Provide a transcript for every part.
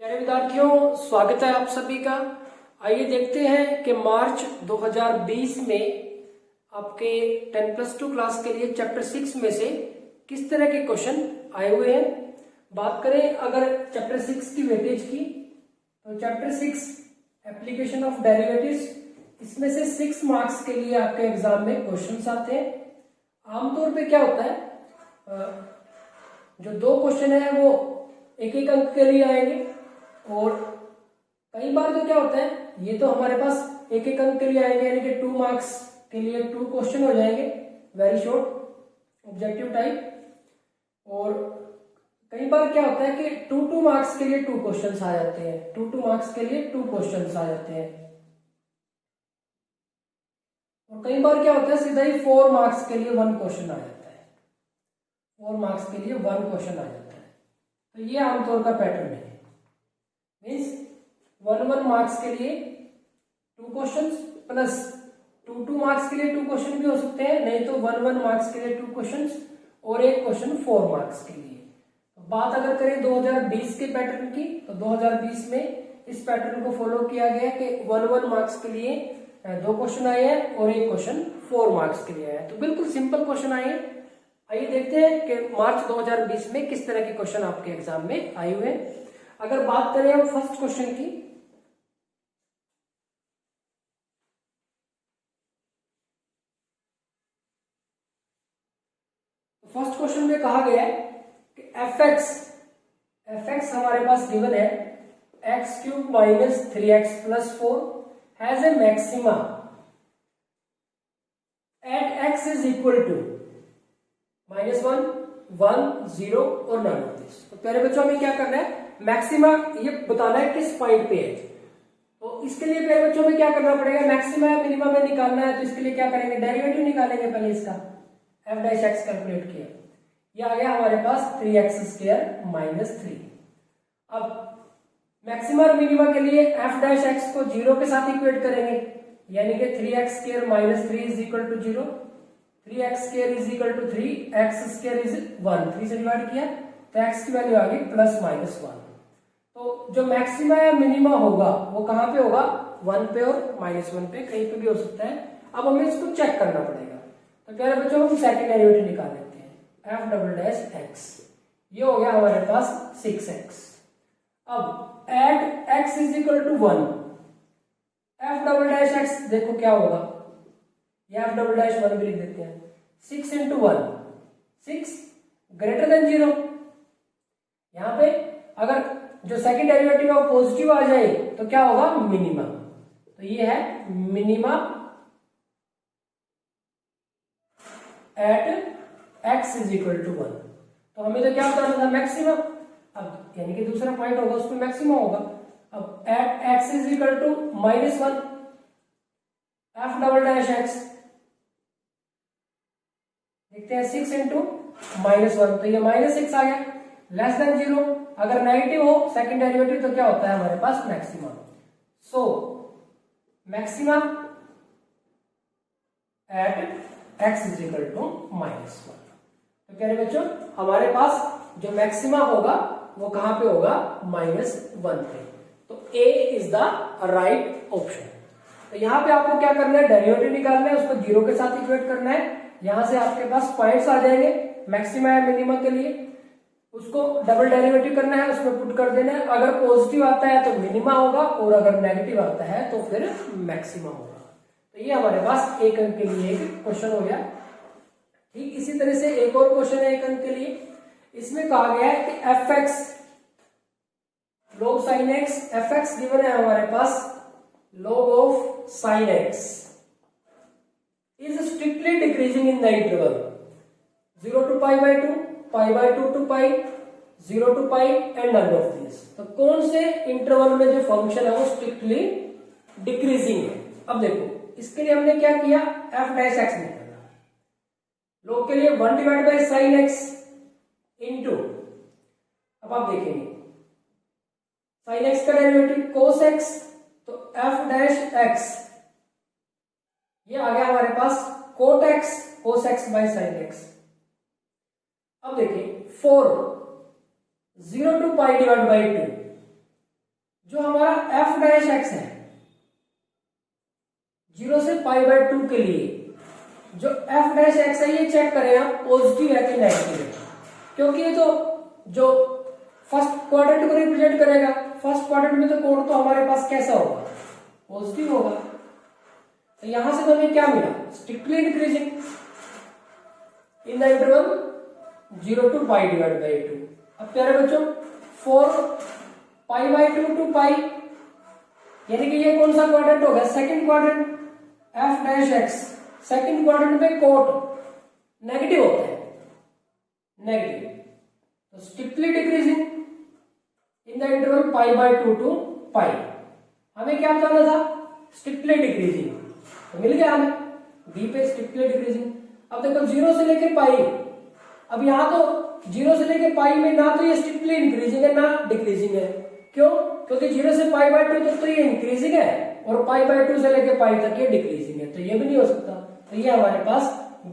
प्यारे विद्यार्थियों, स्वागत है आप सभी का। आइए देखते हैं कि मार्च 2020 में आपके 10+2 क्लास के लिए चैप्टर 6 में से किस तरह के क्वेश्चन आए हुए हैं। बात करें अगर चैप्टर 6 की वेटेज की, तो चैप्टर 6 एप्लीकेशन ऑफ डेरिवेटिव्स, इसमें से 6 मार्क्स के लिए आपके एग्जाम में क्वेश्चंस आते हैं। आमतौर पे क्या होता है, जो 2 क्वेश्चन है वो एक एक अंक के लिए आएंगे, और कई बार तो क्या होता है, ये तो हमारे पास एक एक अंक के लिए आएंगे, यानी कि 2 मार्क्स के लिए 2 क्वेश्चन हो जाएंगे, वेरी शॉर्ट ऑब्जेक्टिव टाइप। और कई बार क्या होता है कि 2 मार्क्स के लिए 2 क्वेश्चंस आ जाते हैं, 2 मार्क्स के लिए 2 क्वेश्चंस आ जाते हैं। और कई बार क्या होता है, सीधा ही 4 मार्क्स के लिए 1 क्वेश्चन आ जाता है, 4 मार्क्स के लिए 1 क्वेश्चन आ जाता है। तो ये आमतौर का पैटर्न है, मीन्स 1 मार्क्स के लिए 2 क्वेश्चंस प्लस 2 मार्क्स के लिए 2 क्वेश्चन भी हो सकते हैं, नहीं तो 1 मार्क्स के लिए 2 क्वेश्चंस और एक क्वेश्चन 4 मार्क्स के लिए। तो बात अगर करें 2020 के पैटर्न की, तो 2020 में इस पैटर्न को फॉलो किया गया कि 1 मार्क्स के लिए 2 क्वेश्चन आए हैं और एक क्वेश्चन 4 मार्क्स के लिए आया है। तो बिल्कुल सिंपल क्वेश्चन आए हैं। आइए देखते हैं कि मार्च 2020 में किस तरह के क्वेश्चन आपके एग्जाम में आए हुए हैं। अगर बात करें हम फर्स्ट क्वेश्चन की, तो फर्स्ट क्वेश्चन में कहा गया है कि fx हमारे पास गिवन है x³ minus 3x plus 4 has a maxima at x is equal to -1, 1, 0 और नन ऑफ दिस। तो प्यारे बच्चों, हमें क्या करना है, मैक्सिमा ये बताना है किस पॉइंट पे है। तो इसके लिए प्यारे बच्चों में क्या करना पड़ेगा, मैक्सिमा या मिनिमा में निकालना है। तो इसके लिए क्या करेंगे, डेरिवेटिव निकालेंगे पहले इसका, f' कैलकुलेट किया, ये आ गया हमारे पास 3x² माइनस 3। अब मैक्सिमा और मिनिमा के लिए f' को 0 के साथ इक्वेट करेंगे, यानी कि 3x² minus 3 is equal to 0, 3x² is equal to 3, x² is 1, 3 से डिवाइड किया तो x की वैल्यू आ गई प्लस माइनस 1। तो जो मैक्सिमा या मिनिमा होगा वो कहां पे होगा, 1 पे और -1 पे, कहीं पे भी हो सकता है। अब हमें इसको चेक करना पड़ेगा। तो प्यारे बच्चों, हम सेकंड डेरिवेटिव निकाल लेते हैं, f'(x), ये हो गया हमारे पास 6x। अब at x is equal to 1, f'(x) देखो क्या होगा, ये f'(1) भी लिख देते हैं, 6 × 1 6 ग्रेटर देन 0। यहां पे अगर जो सेकंड डेरिवेटिव है पॉजिटिव आ जाए तो क्या होगा, मिनिमा। तो ये है minima at x is equal to 1। तो हमें तो क्या बताना था, मैक्सिमा। अब यानी कि दूसरा पॉइंट होगा उसमें मैक्सिमा होगा। अब at x is equal to -1, f'(x) देखते हैं 6 × -1, तो ये -6 आ गया, लेस देन 0। अगर नेगेटिव हो सेकंड डेरिवेटिव तो क्या होता है हमारे पास, maxima. So maxima at x is equal to -1। तो प्यारे बच्चों, हमारे पास जो मैक्सिमा होगा वो कहां पे होगा, -1 पे। तो A is the right option. तो यहां पे आपको क्या करना है, डेरिवेटिव निकालना है, उसको 0 के साथ इक्वेट करना है। यहां से आपके पास पॉइंट्स आ जाएंगे मैक्सिमा या मिनिमा के लिए, उसको डबल डेरिवेटिव करना है, उसमें पुट कर देना है। अगर पॉजिटिव आता है तो मिनिमा होगा, और अगर नेगेटिव आता है तो फिर मैक्सिमा होगा। तो ये हमारे पास एक अंक के लिए एक क्वेश्चन हो गया। ठीक इसी तरह से एक और क्वेश्चन है एक अंक के लिए। इसमें कहा गया है कि fx log sin x, fx given है हमारे पास log of sin x is strictly decreasing in the interval 0 to π/2, π/2 to π, 0 to π and none of these। तो कौन से इंटरवल में जो फंक्शन है वो स्ट्रिक्टली डिक्रीजिंग है। अब देखो इसके लिए हमने क्या किया, f'(x) निकाला, log के लिए 1/sin x इंटू, अब आप देखेंगे sin x का डेरिवेटिव cos x, तो f'(x) ये आ गया हमारे पास cot x, cos x by sin x। अब देखिए 4 0 to π/2, जो हमारा एफ डैश एक्स है 0 से π/2 के लिए जो एफ डैश एक्स है ये चेक करें आप पॉजिटिव है कि नेगेटिव है, क्योंकि ये तो जो फर्स्ट क्वाड्रेंट को रिप्रेजेंट करेगा, फर्स्ट क्वाड्रेंट में तो कोण तो हमारे पास कैसा होगा, पॉजिटिव होगा। तो यहां से तो हमें क्या मिला, strictly decreasing in the interval 0 to π/2। अब प्यारे बच्चों 4 π/2 to π, यानी कि ये कौन सा क्वाड्रेंट होगा, second quadrant. F dash x second quadrant में कोट नेगेटिव होता है, नेगेटिव, तो strictly decreasing in the interval π/2 to π। हमें क्या बताना था, स्ट्रिक्टली डिक्रीजिंग, तो मिल गया हमें बी पे स्ट्रिक्टली डिक्रीजिंग। अब देखो 0 से लेके पाई, अब यहां तो 0 से लेके पाई में ना तो ये स्ट्रिक्टली इंक्रीजिंग है ना डिक्रीजिंग है, क्यों, क्योंकि 0 से π/2 तक तो ये इंक्रीजिंग है और π/2 से लेके पाई तक ये डिक्रीजिंग है, तो ये भी नहीं हो सकता। तो ये हमारे पास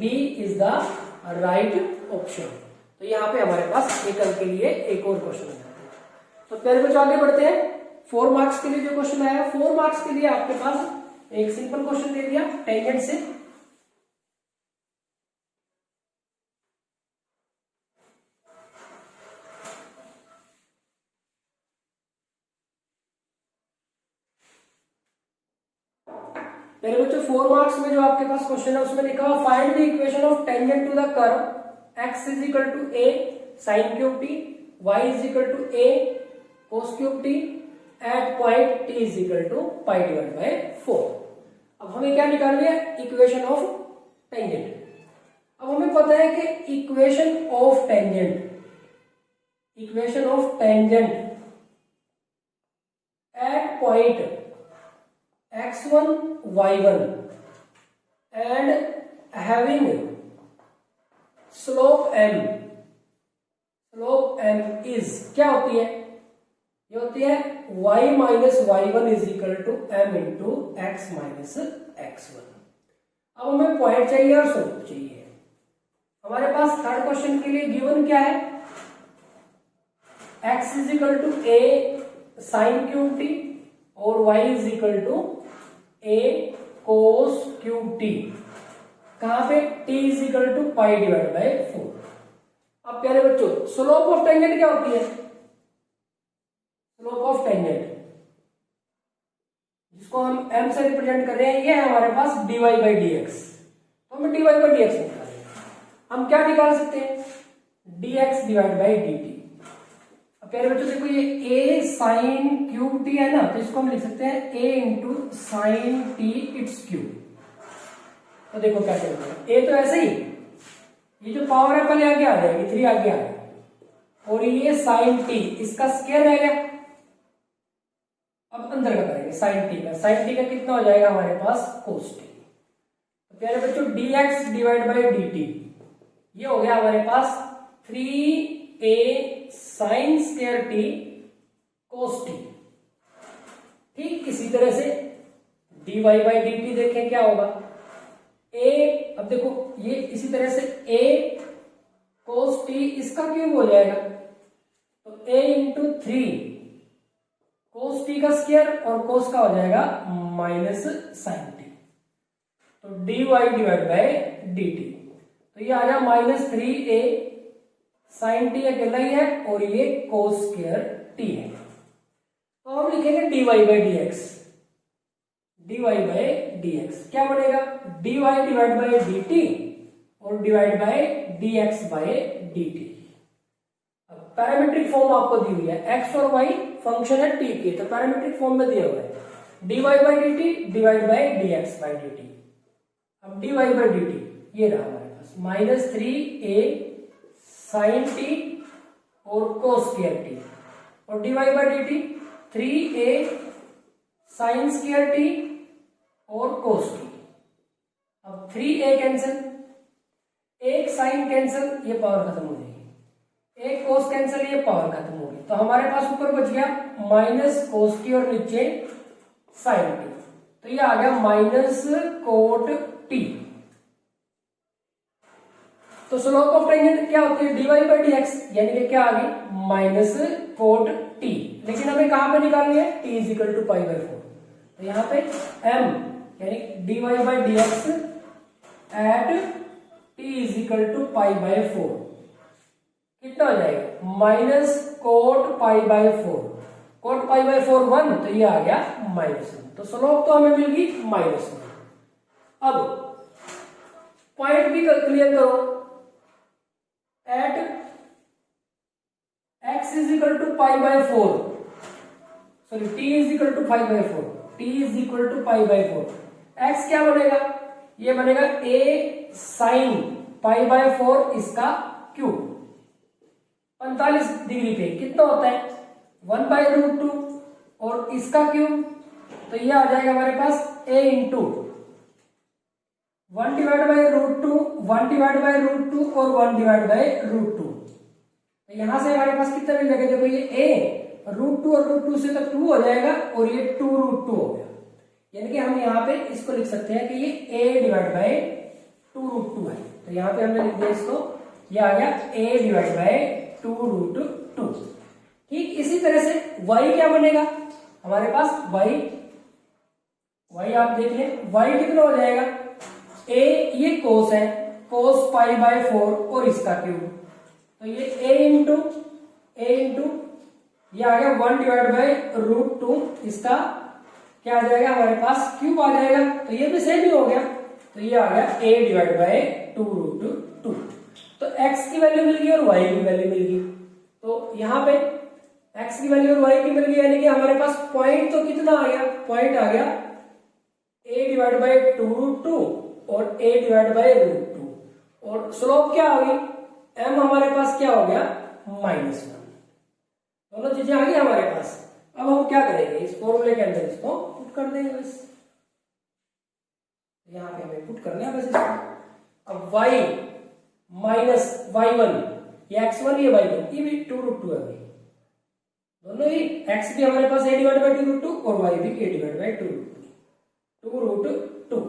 B is the right option. तो यहाँ पे हमारे पास एक अंक के लिए एक और क्वेश्चन हो जाता है। तो पहले कुछ आगे बढ़ते हैं। 4 मार्क्स के लिए जो क्वेश्चन आया, 4 मार्क्स के लिए आपके पास एक सिंपल क्वेश्चन दे दिया टेंजेंट से। पहले बच्चों 4 मार्क्स में जो आपके पास क्वेश्चन है उसमें लिखा हुआ find the equation of tangent to the curve x is equal to a sin cube t, y is equal to a cos cube t at point t is equal to π/4। अब हमें क्या निकालनी है, equation of tangent. अब हमें पता है कि equation of tangent at point x1 y1 and having slope m is क्या होती है, ये होती है y minus y1 is equal to m into x minus x1। अब हमें पॉइंट चाहिए और स्लोप चाहिए। हमारे पास थर्ड क्वेश्चन के लिए गिवन क्या है, x is equal to a sine cube t और y is equal to a cos cube t, कहां पे t इज इक्वल टू π/4। अब प्यारे बच्चों स्लोप ऑफ टेंजेंट क्या होती है, स्लोप ऑफ टेंजेंट जिसको हम m से रिप्रेजेंट कर रहे हैं, ये है हमारे पास dy/dx। तो हमें dy/dx निकालना है। हम क्या निकाल सकते हैं, dx डिवाइड बाई dt। अब प्यारे बच्चों देखो ये a साइन क्यूब t है ना, तो इसको हम लिख सकते हैं a into sine t it's cube. तो देखो क्या चलता है, a तो ऐसे ही, ये जो पावर है पहले आगे आ जाएगी, 3 आगे आ जाएगी, और ये साइन t इसका स्क्वायर रह गया। अब अंदर का करेंगे साइन t का कितना हो जाएगा हमारे पास cos t। तो प्यारे बच्चों dx डिवाइड बाई dt ये हो गया हमारे पास 3a sine square t cos t। ठीक इसी तरह से dy बाई dt देखें क्या होगा, a, अब देखो ये इसी तरह से a cos t इसका क्यूब हो जाएगा, तो a इंटू 3 cos t का स्क्वायर और cos का हो जाएगा माइनस साइन t, तो dy डिवाइड बाई dt। तो ये आ गया माइनस 3a साइन t अकेला ही है और ये cos स्क्वायर t है। तो हम लिखेंगे dy बाई dx क्या बनेगा, dy डिवाइड बाई dt और divide by dx by dt। अब पैरामीट्रिक फॉर्म आपको दी हुई है, x और y फंक्शन है t के, तो पैरामीट्रिक फॉर्म में दिया हुआ है dy by dt divide by dx by dt। अब dy बाई dt ये रहा हमारे पास माइनस 3a साइन t और cos स्क्वायर t, और dy by dt 3a sine square t और cos t। अब 3a कैंसिल, एक साइन कैंसिल, ये पावर खत्म हो जाएगी, एक cos कैंसिल, ये पावर खत्म हो गई। तो हमारे पास ऊपर बच गया माइनस cos t और नीचे साइन t, तो ये आ गया माइनस कोट t। तो स्लोप ऑफ टेंजेंट क्या होती है, dy बाई डी एक्स, यानी कि क्या आ गई माइनस कोट टी, लेकिन हमें कहां पे निकालनी है, t is equal to pi by 4। तो यहाँ पे m यानी dy by d x at t is equal to pi by 4 कितना हो जाएगा, minus cot pi by 4, cot pi by 4 1, तो ये आ गया -1। तो स्लोप तो हमें मिल गई -1। अब पॉइंट भी क्लियर करो, at x is equal to pi by 4, sorry t is equal to pi by 4, t is equal to pi by 4, x क्या बनेगा, ये बनेगा a साइन पाई बाई 4 इसका क्यूब, 45 डिग्री पे कितना होता है 1 बाई रूट 2 और इसका क्यूब, तो ये आ जाएगा हमारे पास a into 1 divide by root 2, 1 divide by root 2 और 1 डिवाइड बाई रूट 2। तो यहां से हमारे पास कितना मिल जाएगा, देखो ये a रूट 2 और रूट 2 से तक 2 हो जाएगा और ये 2 रूट 2 हो गया, यानी कि हम यहाँ पे इसको लिख सकते हैं कि ये a डिवाइड बाई 2 रूट 2 है। तो यहाँ पे हमने लिख दिया इसको, ये आ गया a डिवाइड बाई 2 रूट 2। ठीक इसी तरह से y क्या बनेगा हमारे पास, y आप देख लें, y कितना हो जाएगा, a ये कोस है, कोस पाई बाई 4 और इसका क्यूब, तो ये a इंटू ये आ गया 1 डिवाइड बाई रूट 2, इसका क्या आ जाएगा हमारे पास क्यूब आ जाएगा, तो ये भी सेम ही हो गया, तो ये आ गया a डिवाइड बाई 2 रूट 2। तो x की वैल्यू मिल गई और y की वैल्यू मिल गई, तो यहाँ पे x की वैल्यू और y की मिल गई, यानी कि हमारे पास पॉइंट तो कितना आ गया, पॉइंट आ गया a डिवाइड बाई 2 रूट 2 और a डिवाइड बाई रूट 2, और स्लोप क्या आ गई, m हमारे पास क्या हो गया -1, दोनों चीजें आ गई हमारे पास। अब हम क्या करेंगे, इस फॉर्मूले के अंदर इसको पुट कर देंगे बस, यहाँ पे हमें पुट करना है बस इसको। अब y माइनस y1, ये x1 ये y1, ये भी 2 रूट 2 है, दोनों ही x भी हमारे पास a डिवाइड बाई 2 रूट 2 और y भी a डिवाइड बाई 2 रूट 2।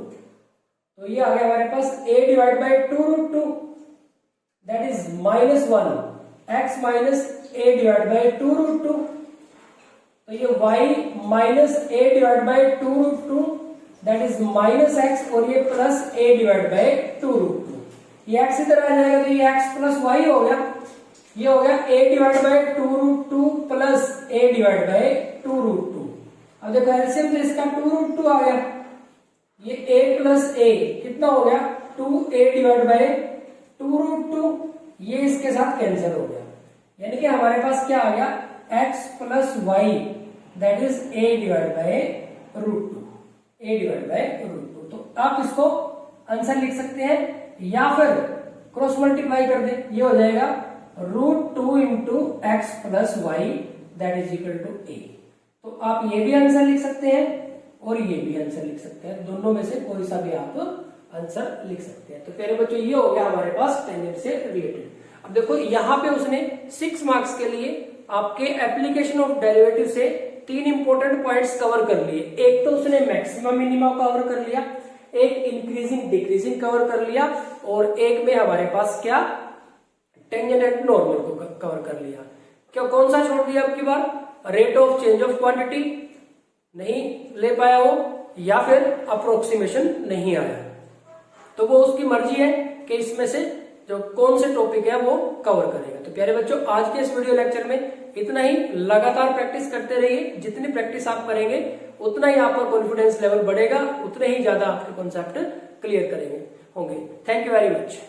तो ये आ गया हमारे पास a divide by 2 root 2 that is -1, x minus a divide by 2 root 2, तो ये y minus a divide by 2 root 2 that is -x, और ये plus a divide by 2 root 2, ये x इधर आ जाएगा, तो ये x प्लस y हो गया, ये हो गया a divide by 2 root 2 plus a divide by 2 root 2। अब देखो एलसीएम तो इसका 2 रूट 2 आ गया, ये a प्लस a कितना हो गया 2a डिवाइड बाई 2 रूट 2, ये इसके साथ कैंसिल हो गया, यानी कि हमारे पास क्या आ गया x plus y that is a divide by root 2, a divide by root 2। तो आप इसको आंसर लिख सकते हैं या फिर क्रॉस मल्टीप्लाई कर दे, ये हो जाएगा root 2 into x plus y that is equal to a। तो आप ये भी आंसर लिख सकते हैं और ये भी आंसर लिख सकते हैं, दोनों में से कोई सा भी आप आंसर लिख सकते हैं। तो प्यारे बच्चों ये हो गया हमारे पास टेंजेंट से रिलेटेड। अब देखो यहाँ पे उसने 6 मार्क्स के लिए आपके एप्लीकेशन ऑफ डेरिवेटिव से 3 इंपॉर्टेंट पॉइंट्स कवर कर लिए। एक तो उसने मैक्सिमम मिनिमा कवर कर लिया, एक इंक्रीजिंग डिक्रीजिंग कवर कर लिया, और एक में हमारे पास क्या टेंजेंट एंड नॉर्मल को कवर कर लिया। क्या कौन सा छोड़ दिया आपकी बार, rate of change of quantity नहीं ले पाया वो, या फिर अप्रोक्सीमेशन नहीं आया, तो वो उसकी मर्जी है कि इसमें से जो कौन से टॉपिक है वो कवर करेगा। तो प्यारे बच्चों आज के इस वीडियो लेक्चर में इतना ही, लगातार प्रैक्टिस करते रहिए, जितनी प्रैक्टिस आप करेंगे उतना ही आपका कॉन्फिडेंस लेवल बढ़ेगा, उतने ही ज्यादा आपके कॉन्सेप्ट क्लियर करेंगे होंगे। Thank you very much.